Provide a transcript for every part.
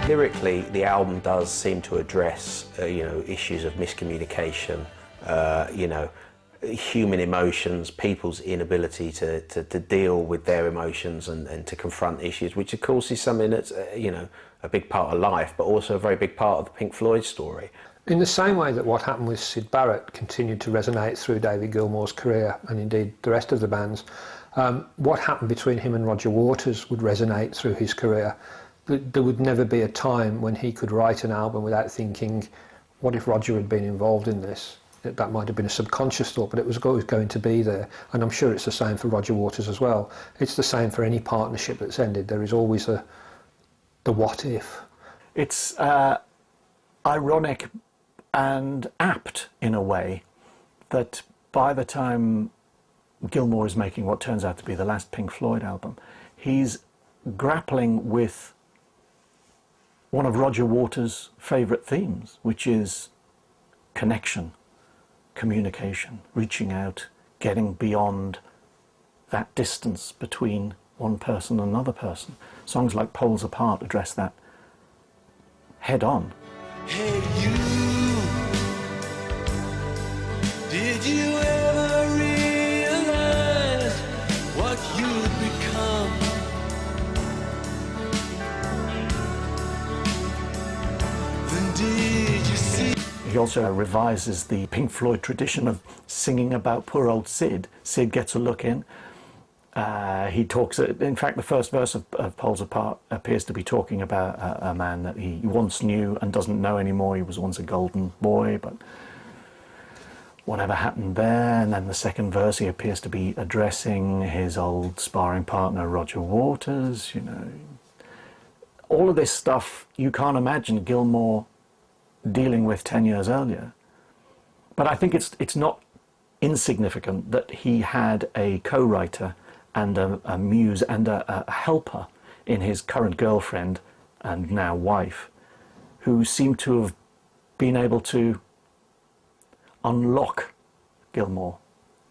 Lyrically, the album does seem to address, issues of miscommunication, human emotions, people's inability to deal with their emotions and to confront issues, which of course is something that's, a big part of life, but also a very big part of the Pink Floyd story. In the same way that what happened with Syd Barrett continued to resonate through David Gilmour's career, and indeed the rest of the band's, what happened between him and Roger Waters would resonate through his career. There would never be a time when he could write an album without thinking, what if Roger had been involved in this? That might have been a subconscious thought, but it was always going to be there. And I'm sure it's the same for Roger Waters as well. It's the same for any partnership that's ended. There is always the what if. It's ironic and apt in a way that by the time Gilmour is making what turns out to be the last Pink Floyd album, he's grappling with one of Roger Waters' favourite themes, which is connection, communication, reaching out, getting beyond that distance between one person and another person. Songs like Poles Apart address that head on. Hey you, did you ever realize what you'd become? And did you see? He also revises the Pink Floyd tradition of singing about poor old Sid. Sid gets a look in. He talks, in fact, the first verse of Poles Apart appears to be talking about a man that he once knew and doesn't know anymore. He was once a golden boy, but whatever happened there. And then the second verse, he appears to be addressing his old sparring partner, Roger Waters. All of this stuff you can't imagine Gilmour dealing with 10 years earlier. But I think it's not insignificant that he had a co-writer and a muse and a helper in his current girlfriend and now wife, who seemed to have been able to unlock Gilmour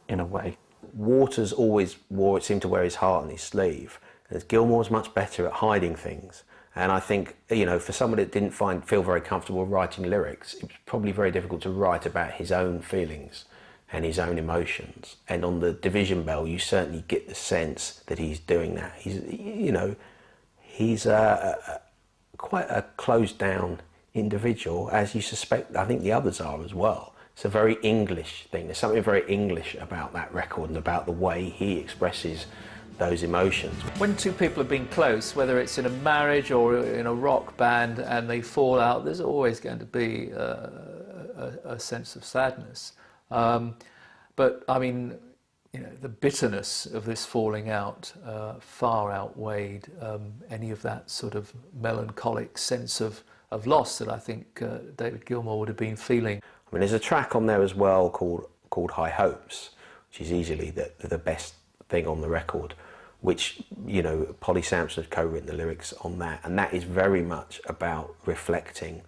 in a way. Waters always seemed to wear his heart on his sleeve, and Gilmour's much better at hiding things. And I think, for someone that didn't feel very comfortable writing lyrics, it was probably very difficult to write about his own feelings and his own emotions. And on the Division Bell, you certainly get the sense that he's doing that. He's quite a closed down individual, as you suspect, I think the others are as well. It's a very English thing. There's something very English about that record and about the way he expresses those emotions. When two people have been close, whether it's in a marriage or in a rock band, and they fall out, there's always going to be a sense of sadness. But I mean, the bitterness of this falling out far outweighed any of that sort of melancholic sense of loss that I think David Gilmour would have been feeling. I mean, there's a track on there as well called High Hopes, which is easily the best thing on the record, which, Polly Sampson had co-written the lyrics on that, and that is very much about reflecting.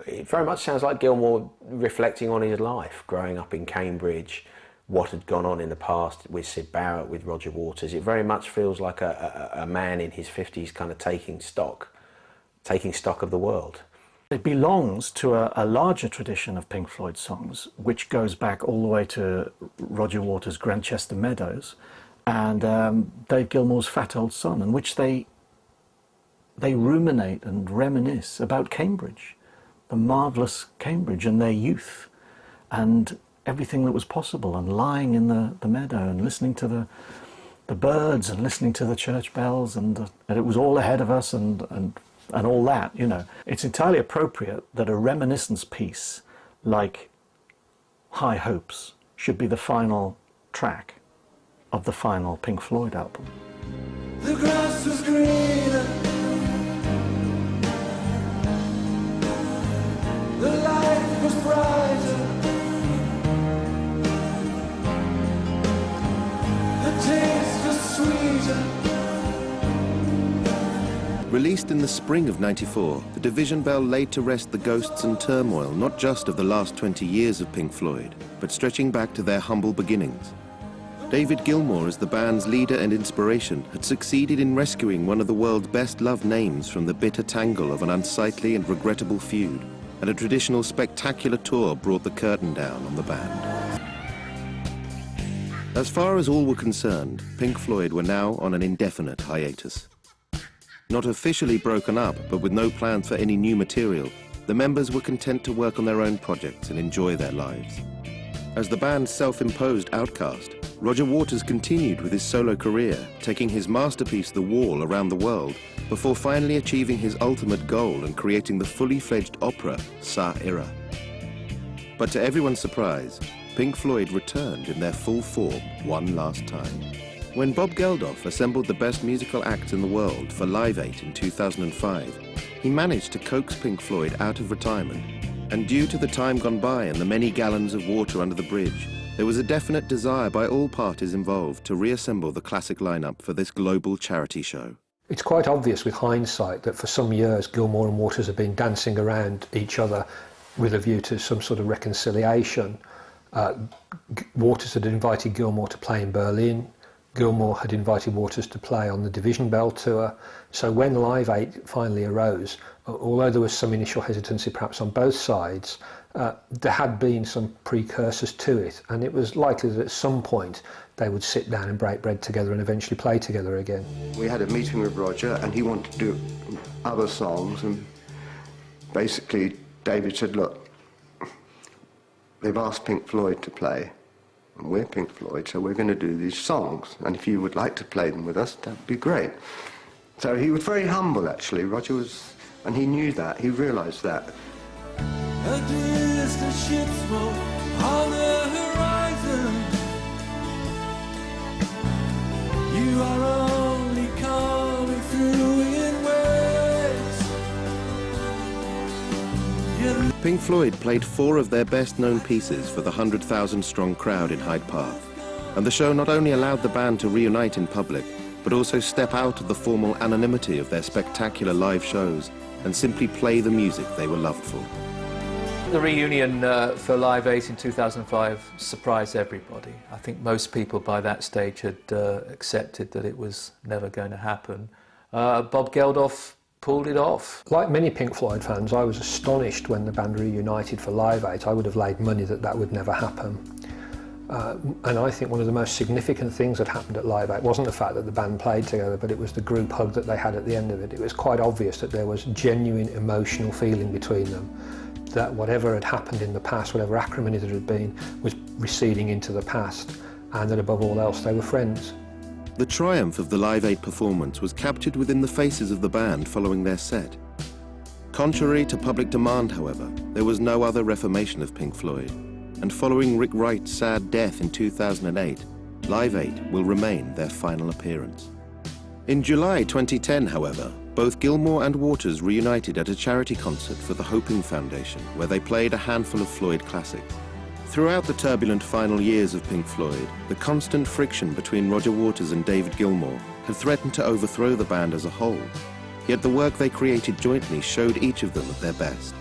It very much sounds like Gilmour reflecting on his life, growing up in Cambridge, what had gone on in the past with Syd Barrett, with Roger Waters. It very much feels like a man in his 50s kind of taking stock of the world. It belongs to a larger tradition of Pink Floyd songs, which goes back all the way to Roger Waters' Grantchester Meadows and Dave Gilmour's Fat Old Son, in which they ruminate and reminisce about Cambridge, the marvellous Cambridge and their youth and everything that was possible, and lying in the meadow and listening to the birds and listening to the church bells, and it was all ahead of us and all that, It's entirely appropriate that a reminiscence piece like High Hopes should be the final track of the final Pink Floyd album. The grass was greener, the light was brighter, the taste was sweeter. Released in the spring of '94, the Division Bell laid to rest the ghosts and turmoil not just of the last 20 years of Pink Floyd, but stretching back to their humble beginnings. David Gilmour, as the band's leader and inspiration, had succeeded in rescuing one of the world's best-loved names from the bitter tangle of an unsightly and regrettable feud, and a traditional spectacular tour brought the curtain down on the band. As far as all were concerned, Pink Floyd were now on an indefinite hiatus. Not officially broken up, but with no plans for any new material, the members were content to work on their own projects and enjoy their lives. As the band's self-imposed outcast, Roger Waters continued with his solo career, taking his masterpiece The Wall around the world, before finally achieving his ultimate goal and creating the fully fledged opera, Sa Ira. But to everyone's surprise, Pink Floyd returned in their full form one last time. When Bob Geldof assembled the best musical acts in the world for Live 8 in 2005, he managed to coax Pink Floyd out of retirement, and due to the time gone by and the many gallons of water under the bridge, there was a definite desire by all parties involved to reassemble the classic lineup for this global charity show. It's quite obvious with hindsight that for some years Gilmour and Waters have been dancing around each other with a view to some sort of reconciliation. Waters had invited Gilmour to play in Berlin. Gilmour had invited Waters to play on the Division Bell tour. So when Live 8 finally arose, although there was some initial hesitancy perhaps on both sides, there had been some precursors to it, and it was likely that at some point they would sit down and break bread together and eventually play together again. We had a meeting with Roger and he wanted to do other songs, and basically David said, look, they've asked Pink Floyd to play, and we're Pink Floyd, so we're going to do these songs, and if you would like to play them with us, that'd be great. So he was very humble, actually. Roger was, and he knew that, he realised that. A distant ship's roll on the horizon. You are only coming through in waves. Pink Floyd played 4 of their best-known pieces for the 100,000-strong crowd in Hyde Park, and the show not only allowed the band to reunite in public, but also step out of the formal anonymity of their spectacular live shows and simply play the music they were loved for. The reunion for Live 8 in 2005 surprised everybody. I think most people by that stage had accepted that it was never going to happen. Bob Geldof pulled it off. Like many Pink Floyd fans, I was astonished when the band reunited for Live 8. I would have laid money that that would never happen. And I think one of the most significant things that happened at Live 8 wasn't the fact that the band played together, but it was the group hug that they had at the end of it. It was quite obvious that there was genuine emotional feeling between them, that whatever had happened in the past, whatever acrimony there had been, was receding into the past, and that above all else they were friends. The triumph of the Live 8 performance was captured within the faces of the band following their set. Contrary to public demand, however, there was no other reformation of Pink Floyd, and following Rick Wright's sad death in 2008, Live 8 will remain their final appearance. In July 2010, however, both Gilmour and Waters reunited at a charity concert for the Hoping Foundation, where they played a handful of Floyd classics. Throughout the turbulent final years of Pink Floyd, the constant friction between Roger Waters and David Gilmour had threatened to overthrow the band as a whole. Yet the work they created jointly showed each of them at their best.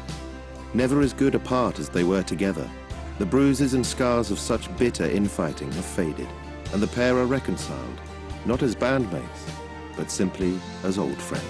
Never as good apart as they were together, the bruises and scars of such bitter infighting have faded, and the pair are reconciled, not as bandmates, but simply as old friends.